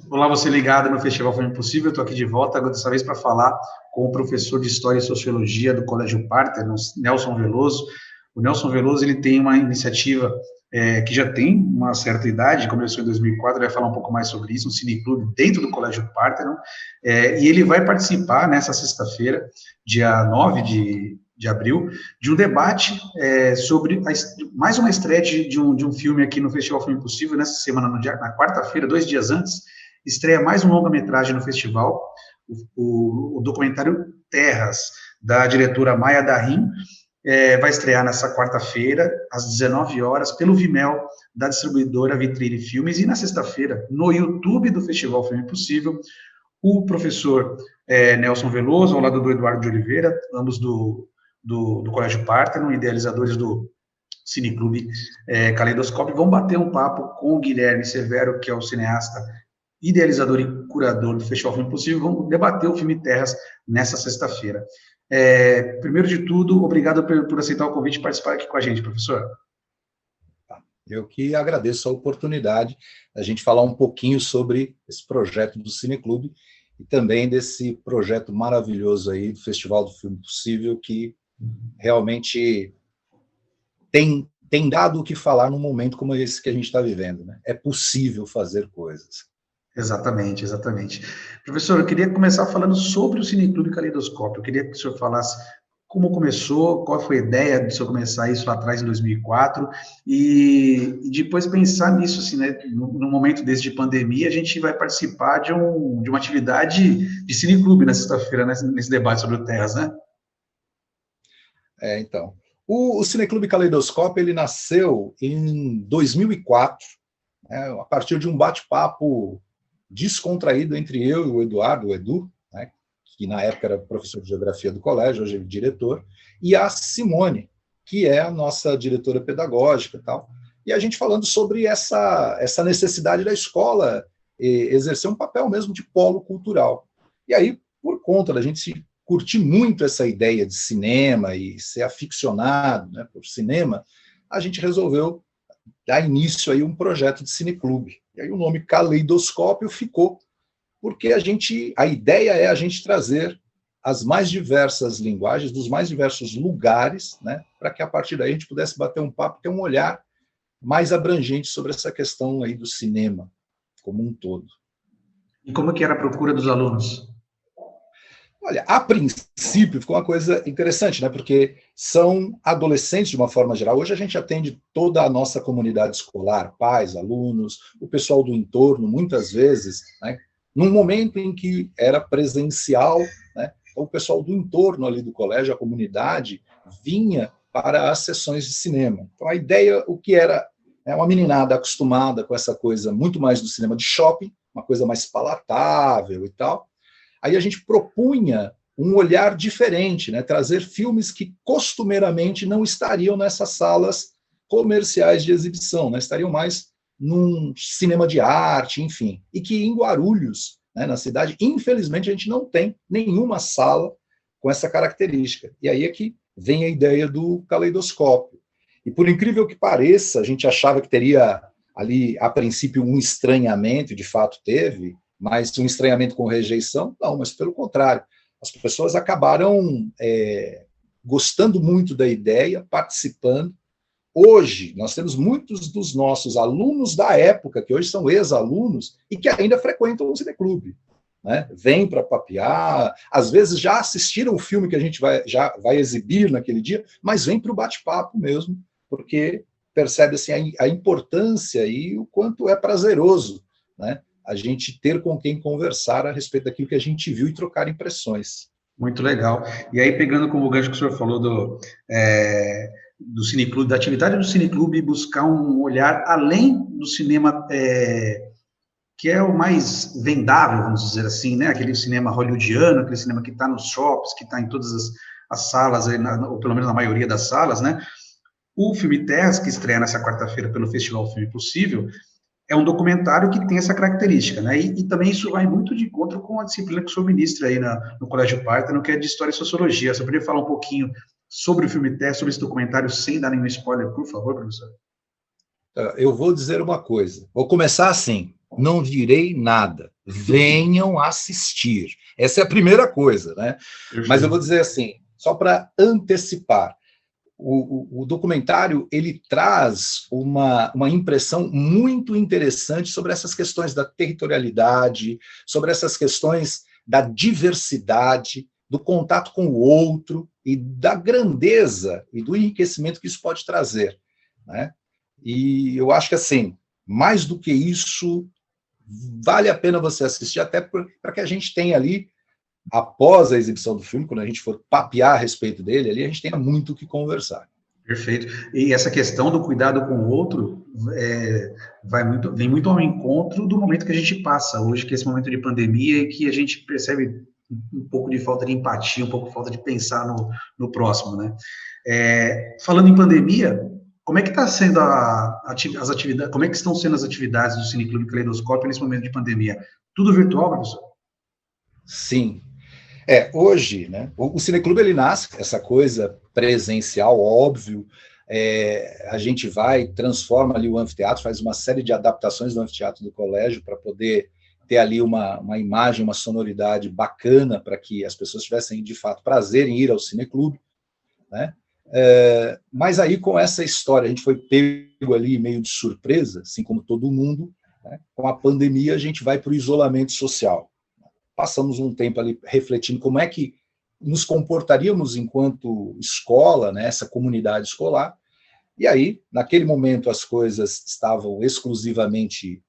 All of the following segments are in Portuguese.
Olá, você ligado no Festival Filme Impossível, estou aqui de volta, dessa vez para falar com o professor de História e Sociologia do Colégio Parter, Nelson Veloso. O Nelson Veloso ele tem uma iniciativa que já tem uma certa idade, começou em 2004, vai falar um pouco mais sobre isso, um cineclube dentro do Colégio Parter, e ele vai participar nessa sexta-feira, dia 9 de abril, de um debate sobre mais uma estreia de um filme aqui no Festival Filme Impossível, nessa semana, na quarta-feira, 2 dias antes, estreia mais um longa-metragem no festival, o documentário Terras, da diretora Maia Darim, vai estrear nessa quarta-feira, às 19 horas, pelo Vimeo, da distribuidora Vitrine Filmes, e na sexta-feira, no YouTube do Festival Filme Impossível, o professor Nelson Veloso, ao lado do Eduardo de Oliveira, ambos do Colégio Parthenon, idealizadores do Cineclube Caleidoscópio, vão bater um papo com o Guilherme Severo, que é o cineasta idealizador e curador do Festival Filme Impossível, vamos debater o filme Terras nessa sexta-feira. Primeiro de tudo, obrigado por aceitar o convite e participar aqui com a gente, professor. Eu que agradeço a oportunidade da gente falar um pouquinho sobre esse projeto do Cineclube e também desse projeto maravilhoso aí do Festival do Filme Possível, que realmente tem dado o que falar num momento como esse que a gente está vivendo, né? É possível fazer coisas. Exatamente, exatamente. Professor, eu queria começar falando sobre o Cineclube Caleidoscópio. Eu queria que o senhor falasse como começou, qual foi a ideia de o senhor começar isso lá atrás, em 2004, e depois pensar nisso, assim, né, no momento desse de pandemia, a gente vai participar de uma atividade de cineclube na sexta-feira, né, nesse debate sobre o Terras, né? Então, o Cineclube Caleidoscópio, ele nasceu em 2004, a partir de um bate-papo descontraído entre eu e o Eduardo, o Edu, né, que na época era professor de geografia do colégio, hoje é diretor, e a Simone, que é a nossa diretora pedagógica e tal. E a gente falando sobre essa necessidade da escola exercer um papel mesmo de polo cultural. E aí, por conta da gente curtir muito essa ideia de cinema e ser aficionado, né, por cinema, a gente resolveu dar início aí a um projeto de cineclube. E aí o nome Caleidoscópio ficou, porque a ideia é a gente trazer as mais diversas linguagens, dos mais diversos lugares, né, para que a partir daí a gente pudesse bater um papo, ter um olhar mais abrangente sobre essa questão aí do cinema como um todo. E como que era a procura dos alunos? Olha, a princípio ficou uma coisa interessante, né? Porque são adolescentes de uma forma geral. Hoje a gente atende toda a nossa comunidade escolar, pais, alunos, o pessoal do entorno, muitas vezes, né? Num momento em que era presencial, né? O pessoal do entorno ali do colégio, a comunidade, vinha para as sessões de cinema. Então a ideia, o que era uma meninada acostumada com essa coisa muito mais do cinema de shopping, uma coisa mais palatável e tal. Aí a gente propunha um olhar diferente, né? Trazer filmes que costumeiramente não estariam nessas salas comerciais de exibição, né? Estariam mais num cinema de arte, enfim. E que em Guarulhos, né, na cidade, infelizmente a gente não tem nenhuma sala com essa característica. E aí é que vem a ideia do caleidoscópio. E por incrível que pareça, a gente achava que teria ali, a princípio, um estranhamento, de fato teve, mas um estranhamento com rejeição, não, mas pelo contrário, as pessoas acabaram gostando muito da ideia, participando. Hoje, nós temos muitos dos nossos alunos da época, que hoje são ex-alunos, e que ainda frequentam o cineclube, né? Vêm para papear, às vezes já assistiram o filme que a gente já vai exibir naquele dia, mas vêm para o bate-papo mesmo, porque percebe assim, a importância e o quanto é prazeroso, né, a gente ter com quem conversar a respeito daquilo que a gente viu e trocar impressões. Muito legal. E aí, pegando como o gancho que o senhor falou do cineclube, da atividade do cineclube, buscar um olhar além do cinema que é o mais vendável, vamos dizer assim, né? Aquele cinema hollywoodiano, aquele cinema que está nos shops, que está em todas as salas, ou pelo menos na maioria das salas, né? O filme Terras, que estreia nessa quarta-feira pelo Festival Filme Possível, é um documentário que tem essa característica, né? E também isso vai muito de encontro com a disciplina que o senhor ministra aí no Colégio Parthenon, que é de História e Sociologia. Você poderia falar um pouquinho sobre o filme Terras, sobre esse documentário, sem dar nenhum spoiler, por favor, professor? Eu vou dizer uma coisa. Vou começar assim. não direi nada. Venham assistir. Essa é a primeira coisa, né? Mas eu vou dizer assim, só para antecipar, o documentário ele traz uma impressão muito interessante sobre essas questões da territorialidade, sobre essas questões da diversidade, do contato com o outro e da grandeza e do enriquecimento que isso pode trazer, né? E eu acho que, assim, mais do que isso, vale a pena você assistir, até para que a gente tenha ali, após a exibição do filme, quando a gente for papear a respeito dele, ali a gente tenha muito o que conversar. Perfeito. E essa questão do cuidado com o outro vem muito ao encontro do momento que a gente passa hoje, que é esse momento de pandemia, e que a gente percebe um pouco de falta de empatia, um pouco de falta de pensar no próximo, né? Falando em pandemia, como é que está sendo as atividades, como é que estão sendo as atividades do Cineclube Caleidoscópio nesse momento de pandemia? Tudo virtual, professor? Sim. Hoje, né, o Cineclube ele nasce, essa coisa presencial, óbvio, a gente vai, transforma ali o anfiteatro, faz uma série de adaptações do anfiteatro do colégio para poder ter ali uma imagem, uma sonoridade bacana para que as pessoas tivessem, de fato, prazer em ir ao Cineclube, né? Mas aí, com essa história, a gente foi pego ali meio de surpresa, assim como todo mundo, né? Com a pandemia, a gente vai para o isolamento social. Passamos um tempo ali refletindo como é que nos comportaríamos enquanto escola, né, essa comunidade escolar, e aí, naquele momento, as coisas estavam exclusivamente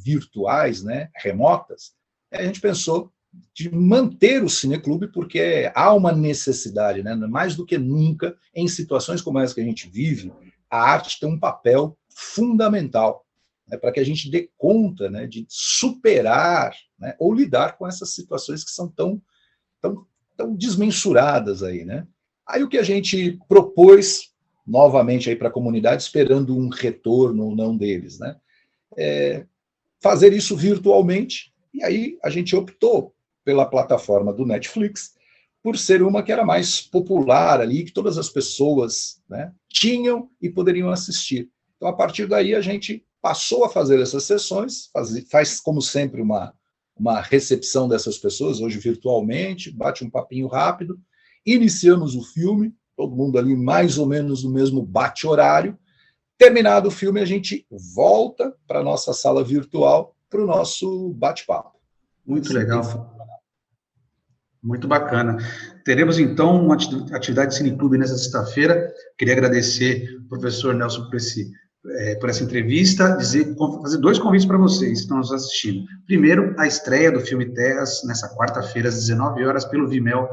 virtuais, né, remotas, e a gente pensou de manter o Cineclube, porque há uma necessidade, né, mais do que nunca, em situações como essa que a gente vive, a arte tem um papel fundamental, né, para que a gente dê conta, né, de superar, né, ou lidar com essas situações que são tão desmensuradas aí, né? Aí o que a gente propôs novamente aí para a comunidade, esperando um retorno ou não deles, né? Fazer isso virtualmente, e aí a gente optou pela plataforma do Netflix, por ser uma que era mais popular ali, que todas as pessoas, né, tinham e poderiam assistir. Então, a partir daí, a gente passou a fazer essas sessões, faz como sempre, uma recepção dessas pessoas, hoje virtualmente, bate um papinho rápido, iniciamos o filme, todo mundo ali mais ou menos no mesmo bate-horário. Terminado o filme, a gente volta para a nossa sala virtual, para o nosso bate-papo. Muito legal. Muito bacana. Teremos, então, uma atividade de Cineclube nessa sexta-feira. Queria agradecer ao professor Nelson por essa entrevista, fazer 2 convites para vocês que estão nos assistindo. Primeiro, a estreia do filme Terras, nessa quarta-feira, às 19 horas, pelo Vimeo,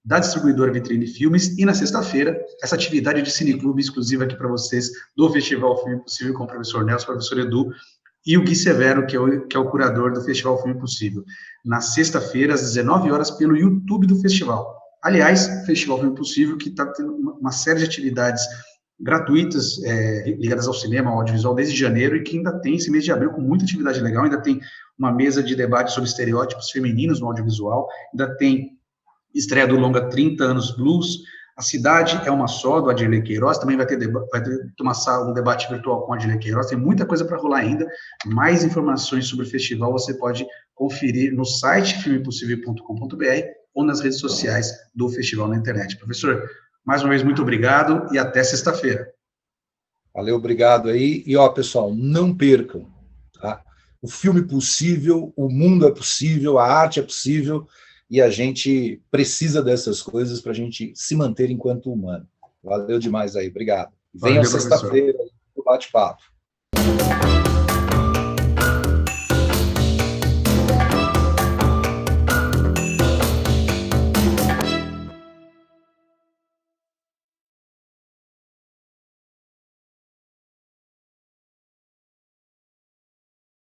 da distribuidora Vitrine Filmes, e na sexta-feira, essa atividade de Cineclube exclusiva aqui para vocês, do Festival Filme Possível, com o professor Nelson, o professor Edu, e o Gui Severo, que é o curador do Festival Filme Possível. Na sexta-feira, às 19 horas, pelo YouTube do festival. Aliás, o Festival Filme Possível, que está tendo uma série de atividades gratuitas, ligadas ao cinema, ao audiovisual, desde janeiro, e que ainda tem esse mês de abril com muita atividade legal, ainda tem uma mesa de debate sobre estereótipos femininos no audiovisual, ainda tem estreia do longa 30 anos Blues, A Cidade é Uma Só, do Adirley Queiroz, também vai ter um debate virtual com o Adirley Queiroz, tem muita coisa para rolar ainda. Mais informações sobre o festival você pode conferir no site filmepossível.com.br ou nas redes sociais do festival na internet. Professor, mais uma vez, muito obrigado e até sexta-feira. Valeu, obrigado aí. E, pessoal, não percam, tá? O filme possível, o mundo é possível, a arte é possível, e a gente precisa dessas coisas para a gente se manter enquanto humano. Valeu demais aí, obrigado. Venham sexta-feira para o bate-papo.